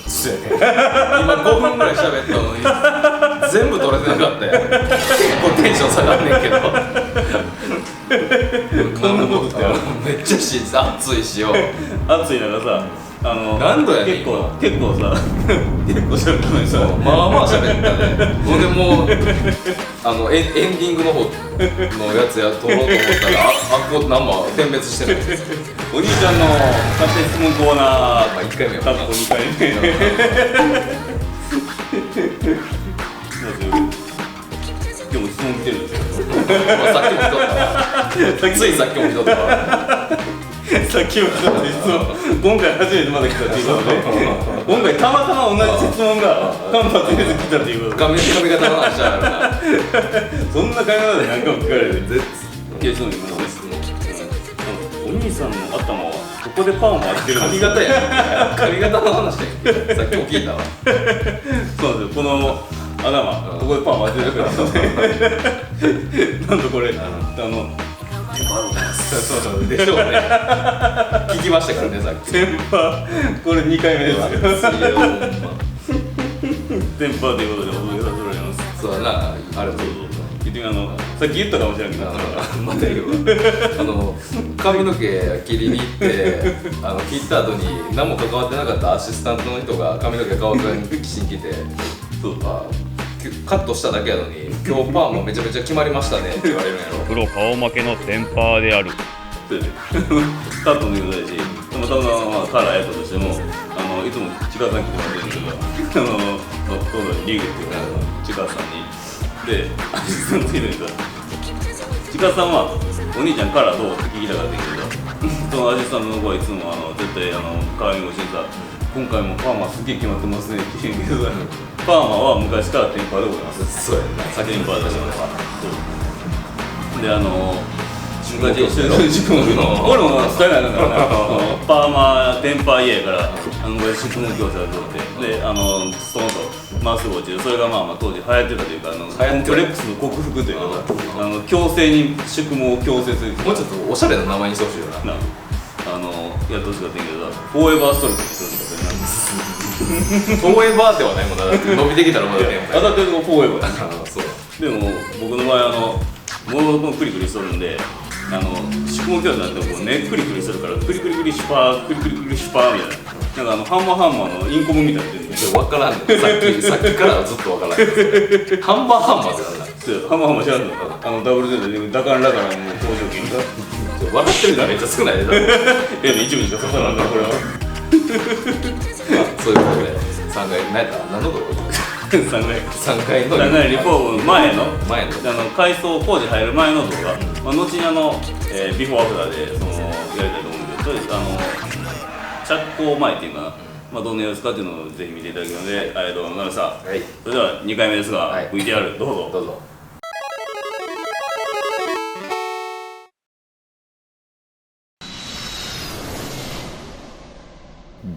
そうやね。今5分ぐらい喋ったのに全部取れてなかったよ。結構テンション下がんねんけど。こんなことってある？めっちゃ暑いしよ。暑い中さ、何度やねん結構さ結構喋ったのにさ、まあまあ喋ったね。ほんでもうエンディングの方のやつや撮ろうと思ったらこう何も点滅してない。お兄ちゃんの勝手質問コーナー、1回目やカッコ2回目今日も質問来てるんですよ。さっきも来とったついさっきも来とったわ。さっきも来た質問、今回初めてまだ来たっていうことで、今回たまたま同じ質問が間髪入れず来たっていうことで、髪型の話だからな。そんな会話で何回も聞かれる。絶質問今の質問、お兄さんの頭はここでパーマ当ててるんです髪型や髪型の話やさっきも聞いたわ。そうなんですよ、この頭、ここでパーマ当ててるからなんとこれそうでしょうね。聞きましたからねさっき。テンパこれ2回目ですよ。テンパということでお届けさせてもらいます。そうだな、あれそう言ってみさっき言ったかもしれないけど、また言うわ。髪の毛切りに行って切った後に何も関わってなかったアシスタントの人が髪の毛乾かにしに来て、カットしただけやのに今日パーマめちゃめちゃ決まりましたねって言われるんやろ。プロ顔負けのテンパーである。カットの言うことだし、たまたまカラーやったとしても、いつも近川さん来てもらってるんですけど、今度リーグっていうか近川さんにでアシスタントいるんですよ。近川さんはお兄ちゃんカラーどうって聞きたかったけど、そのアシスタントの子はいつも絶対鏡越しにさ、今回もパーマすげえ決まってますねって言うんけど、パーマは昔からテンパーでございます。そうやな。テンパーでございます。で昔俺も伝えないからな、パーマテンパー家やから昔宿毛矯正だと思ってでストーンとまっすぐ落ちる、それがまあ当時流行ってたというかコンプレックスの克服というか強制に宿毛を強制する、もうちょっとおしゃれな名前にしてほしいよな。やってほしかったんやけど、フォーエバーストレートにするとかなんです。フォーエバーではないもんな。だって伸びてきたらまだね。当たってるとこフォーエバーそう。でも僕の場合もうクリクリしとるんで、宿毛矯正なんてこうねクリクリするからクリクリクリシュパークリクリクリシュパーみたいな、なんかハンマーのインコムみたいになってるんで、分からんねん。さっきからずっと分からんねん。ハンマーってなんだ。ハンマー知らんのダブルゼロでダカンラカラの登場金が笑ってるのはめっちゃ少ないね。一部しか刺さらんからこれは。そういうことで3階何やった何のとこ3階のリフォーム前の改装工事入る前の動画、後にビフォーアフターでやりたいと思うんで、とりあえず着工前っていうかな、どんな様子かっていうのをぜひ見ていただけるので、ありがとうございました。それでは2回目ですが、VTR どうぞ。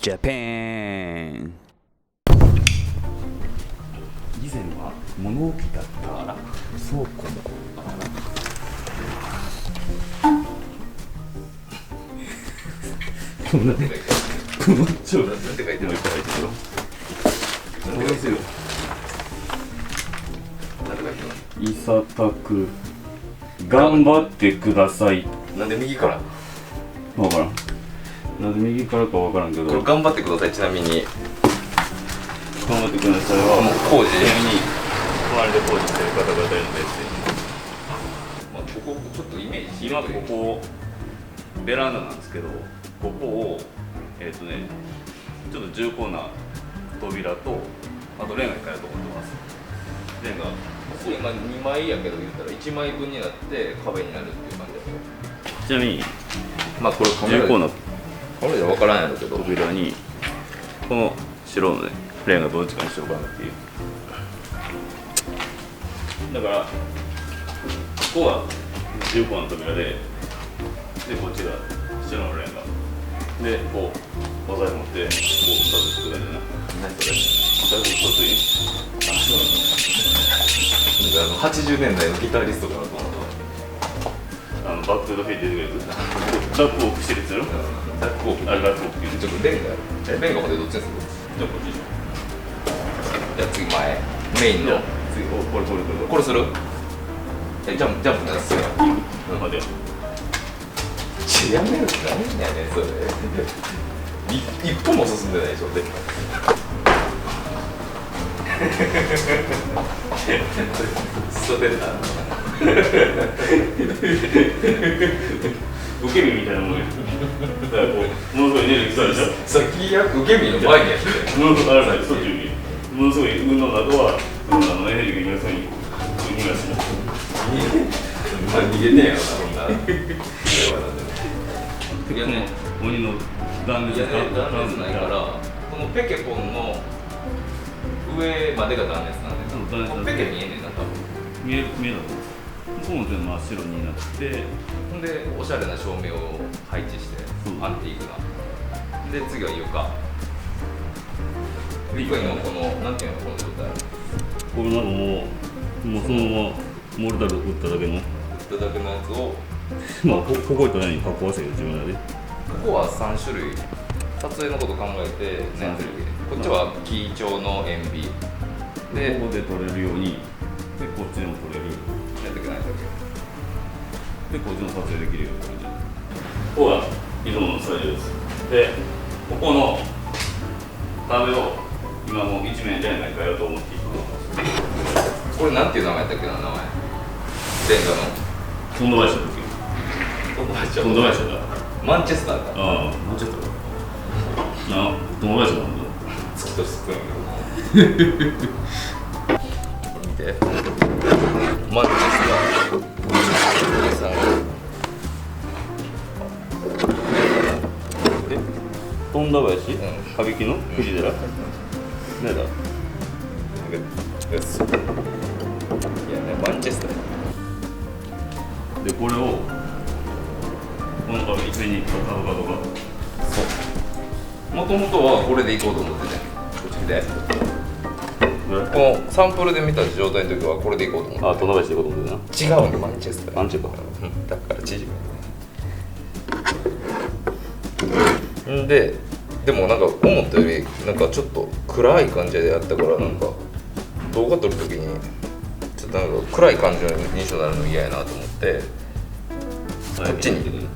ジャパン。以前は物置だった倉庫もこんなでかいこのちょなんて書いてるいさたく頑張ってください。なんで右から分からん、なんで右からか分からんけど、これ頑張ってください。ちなみに頑張ってくださいは工事ちなみに隣で工事してる方々へのメッセージ。ここちょっとイメージ今ここベランダなんですけど、ここをちょっと重厚な扉とあとレンガに変えようと思ってます。レンガ今2枚やけど言ったら1枚分になって壁になるっていう感じだと。ちなみにこれ重厚なこれじゃ分からんやろけど、扉にこの白のねレンガどっちかにしようかなっていう。だからここは重厚な扉でこっちが白のレンガでこう押さえ持ってこう2つ作るんだよな。何それ2つ一ついい80年代のギタリストかなと思っバックトゥザフィー出てくるやつダックウォークしてるやつやろ。た。ダックウォークあれダックウォークっていうちょっとレンガまでどっちにするじゃあこっちでしょ。じゃあ次前メインのじゃあ次これこれする？ジャンプのやつするやん。待てよ。やめるって何やねんそれ。一歩も進んでないでしょ絶対。それだ。受け身みたいなもんや。だからこうものすごいエネルギー使うでしょ。さっき受け身の前にやって。ものすごいあるないそっちにものすごい運動の後はエネルギーがそうに逃がすの。まあ逃げてんやろなそんな。いやね鬼の断熱断熱ないからこのペケポンの上までが断熱なんでこのペケ見えねえな多分。見える向こうも全部真っ白になってほんでおしゃれな照明を配置してアンティークなで次は床床にもこのなんていうのこの状態これなんかもうそのままモルタル打っただけの打っただけのやつをまあここいった何加工せよ自分らでここは3種類撮影のこと考えてねこっちは木調の塩ビでここで撮れるようにでこっちでも撮れるやっていけないだけでこっちも撮影できるような感じここがいつものスタジオですでここの壁を今もう一面レンガに変えようと思っていますこれなんていう名前やったっけな名前レンガのとんどばした時とんどばしたマンチェスターかああもうちょっととんどばしたなんだ月とスプーン見てマンチェスター富田林歌舞伎の藤寺何だいやねマンチェスターでこれをこの壁一面にカドカドがもともとはこれでいこうと思っててこっち来てこのサンプルで見た状態の時はこれでいこうと思ってあ富田林でいこうと思ってな違うねマンチェスターマンチェかだから縮めでもなんか思ったよりなんかちょっと暗い感じでやったからなんか動画撮るときにちょっとなんか暗い感じの印象になるの嫌やなと思ってこっちに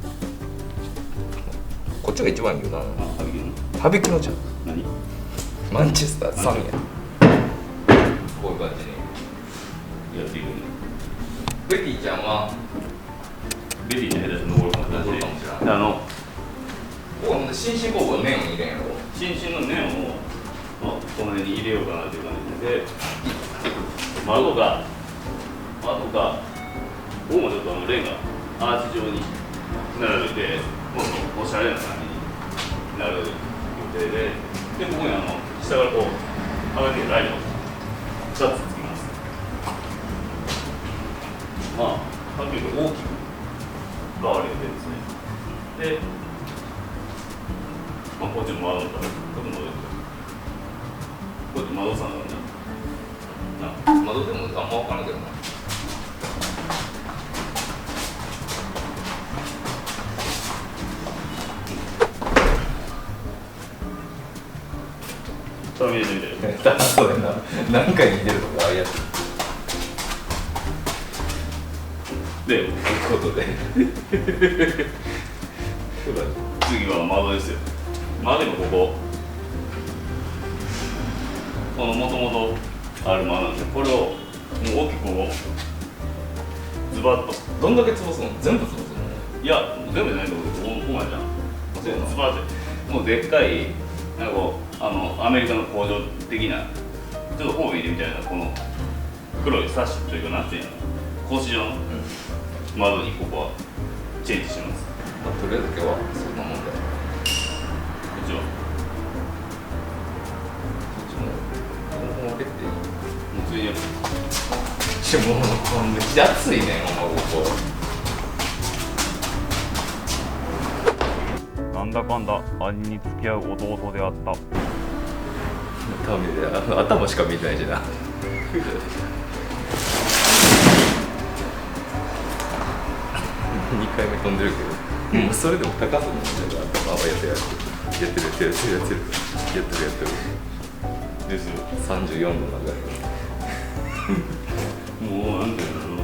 こっちが一番いいよな羽曳野じゃん何マンチェスター3やこういう感じにやっていくねベティちゃんはベティに下手して登るかもしれないしここはほんで新進工房の面を入れんやろ新進の面をこの辺に入れようかなっていう感じで窓がここもちょっとレンガアーチ状に並べてもうおしゃれな感じになる予定でここに下からこう上げてライト2つつきますまあはっきりと大きく変わる予定ですねでまあ、こっちの窓のからちょっと戻ってこっち窓さんだね窓でもあんま分からんけどなそれ見えてみてそうやな何回似てるとかああいうやつでということで次は窓ですよ窓のこのもともとある窓なんですよこれをもう大きくこうズバッとどんだけ潰すの全部潰すのいや全部じゃないと思うここまでじゃんズバッてもうでっかいなんかこうアメリカの工場的なちょっとホービーみたいなこの黒いサッシというかなんていうの格子状の窓にここはチェンジします。まあ、とりあえず今日はそんなもんでこっちはもう出てもうついにやる。もうめっちゃ暑いねほんまここなんだかんだ兄に付き合う弟であった多分ね頭しか見てないしな2回目飛んでるけど、もうそれでも高さの問題が頭はやってるやってるやってるやってるやってるやってるですよ。34度なんだもうなんていうの、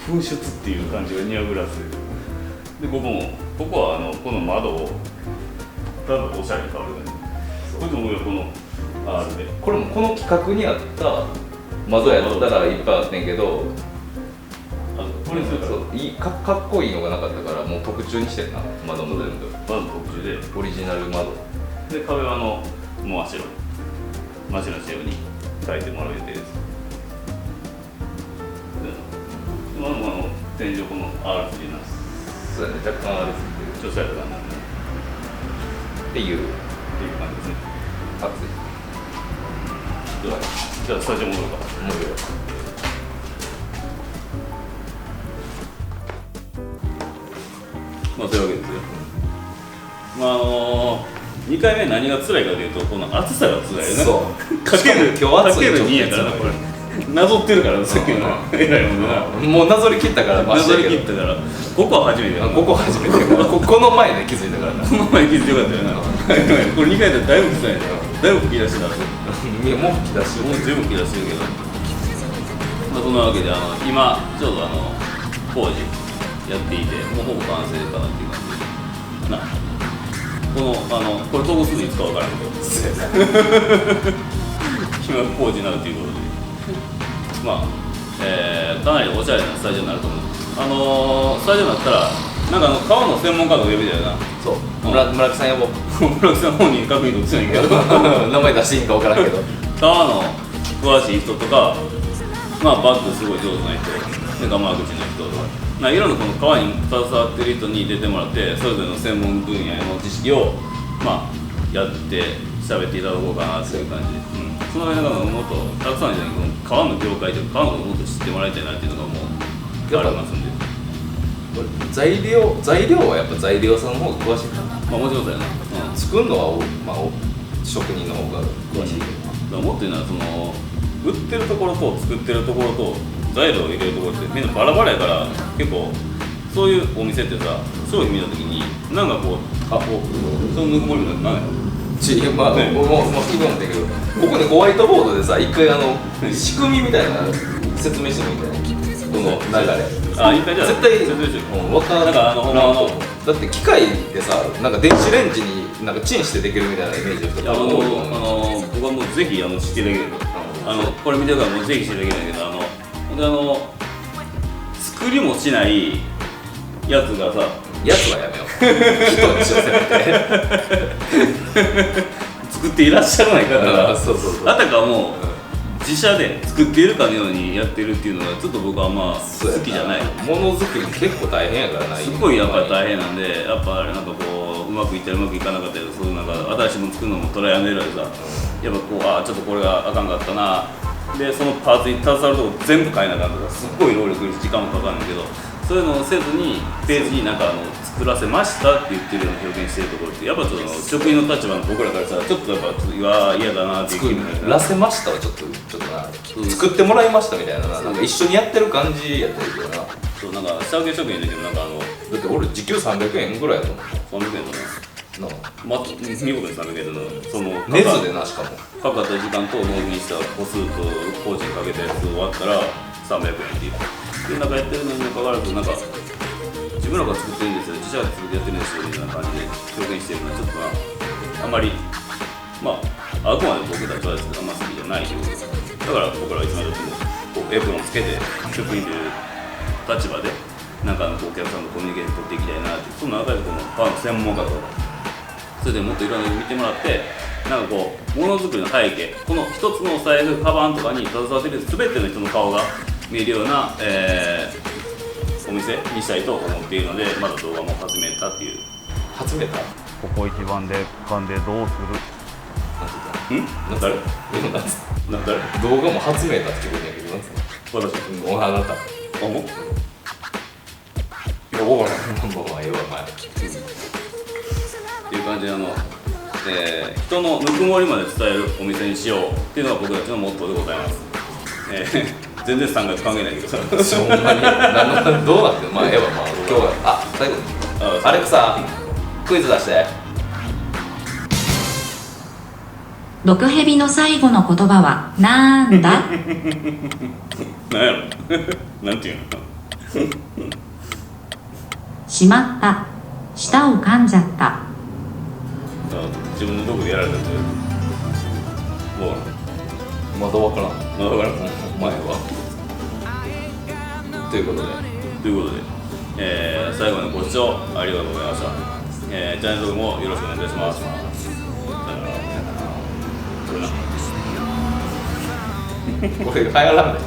噴出っていう感じが似合うグラスで、ここはこの窓をただおしゃれに変わる感じ。これともこの R でこれもこの企画にあった窓やったらいっぱいあってんけど、これそういいかっこいいのがなかったからもう特注にしてんな。窓も全部まず特注で、オリジナル窓で壁はもう真っ白仕様に変えてもらう予定です。で天井この R ついてます。そうやね、若干あれついてるちょっとやったかなっていう感じですね。熱いじゃあスタジオ戻るか。もういいよ。まあそういうわけですよ。2回目何が辛いかというと、この暑さが辛いよね。そうかける今日暑い2やからな、これなぞってるからさっきのえらいもんな。もうなぞり切ったからなぞり切ったからここは初めてやな。ここ初めてやからこの前で気づいたからな。この前気づいてよかったよな。これ2回やったらだいぶ辛いね。だいぶ吹き出してた。もう吹き出しもう全部吹き出してるけど、まあ、そんなわけで今ちょうど工事やっていて、もうほぼ完成かなっていう感じな。これ投稿するのいつか分からんけど今工事になるということで、まあ、かなりおしゃれなスタジオになると思う。スタジオになったらなんか川の専門家のウェブだよな。そう村木さん呼ぼう。村木さん本人確認取ってないけど名前出していいんか分からんけど川の詳しい人とか、まあ、バッグすごい上手な人で、ガマ口の人とか、いろんなこの川に携わってる人に出てもらって、それぞれの専門分野の知識を、まあ、やって喋っていただこうかなっていう感じで、その辺のもっとたくさんの人にこの川の業界とか川のことをもっと知ってもらいたいなっていうのがもうありますんで、材料はやっぱ材料さんの方が詳しいかな。まあもちろんそうやな、作るのは、まあ、職人の方が詳しいけど、だからもっと言うのは売ってるところと作ってるところと材料を入れるところってみんなバラバラやから、結構そういうお店ってさ、商品見た時になんかこうそのぬくもりみたいなのないの。まあ、ねもう聞いてもんだけど、ここでホワイトボードでさ、一回仕組みみたいな説明してもいいんだよね、この流れ。一回じゃあ絶対説明しよう。分からなんかだって機械でさ、なんか電子レンジになんかチンしてできるみたいなイメージの人が多いと思う。僕はもうぜひ知っていただければ、これ見てるからもうぜひ知っていただけないけど、ほんで作りもしないやつがさ、やつはやめよう人にしようせめて作っていらっしゃらない方がそうあたかも自社で作っているかのようにやってるっていうのがちょっと僕はあんま好きじゃない。ものづくり結構大変やからな。すごいやっぱ大変なんで、やっぱなんかこううまくいったりうまくいかなかったり、そういうなんか新しいもの作るのもトライアンドエラーでさ、やっぱこうちょっとこれがあかんかったな、でそのパーツに携わるとこ全部変えなあかんとか、すっごい労力時間もかかるんだけど、そういうのをせずにページになんか作らせましたって言ってるような表現してるところって、やっぱちょっと職員の立場の僕らからしたらちょっとやっぱ嫌だなっていう気分作らせましたはちょっとな、作ってもらいましたみたいな、なんか一緒にやってる感じやったけどな。そうなんか下請け職員の時もなんかだって俺時給300円ぐらいやと思う。300円とね、なあ見事に300円のその熱でな、しかもかかった時間と納品した個数と工事にかけたやつ終わったら300円っていう。でなんかやってるのにもかかわらず、なんか自分らが作ってるんですよ、自社で作ってやってるんですよみたいな感じで表現してるのはちょっとあんまり、まあくまで僕たちはあんま好きじゃないということだから、僕らはいつまでもこうエプロンつけて職員という立場でなんかお客さんとコミュニケーション取っていきたいなって、その中でこのパンの専門家とかそれでもっといろんなの見てもらって、なんかこうものづくりの背景、この一つのお財布カバンとかに携わっている全ての人の顔が見えるような、お店にしたいと思っているので、まだ動画も始めたっていう。始めた。ここ一番で噛んでどうする？誰？誰？動画も始めたって聞こえたけど、なんつうの？私。あなた。あもう？いや、わからん。もうええわ、前。っていう感じで人のぬくもりまで伝えるお店にしようっていうのが僕たちのモットーでございます。全然3月関係ないけどさ。ほんまにどうなってんの？まあええわ、まあ今日は最後にアレクサクイズ出して。毒蛇の最後の言葉はなんだ？なんやろなんていうのしまった。舌を噛んじゃった。自分の毒でやられたってもうまだ分からん。分からん前は。ということで。ということで、最後のご視聴ありがとうございました。チャンネル登録もよろしくお願いいたします。さよなら。これな。これ流行らんね。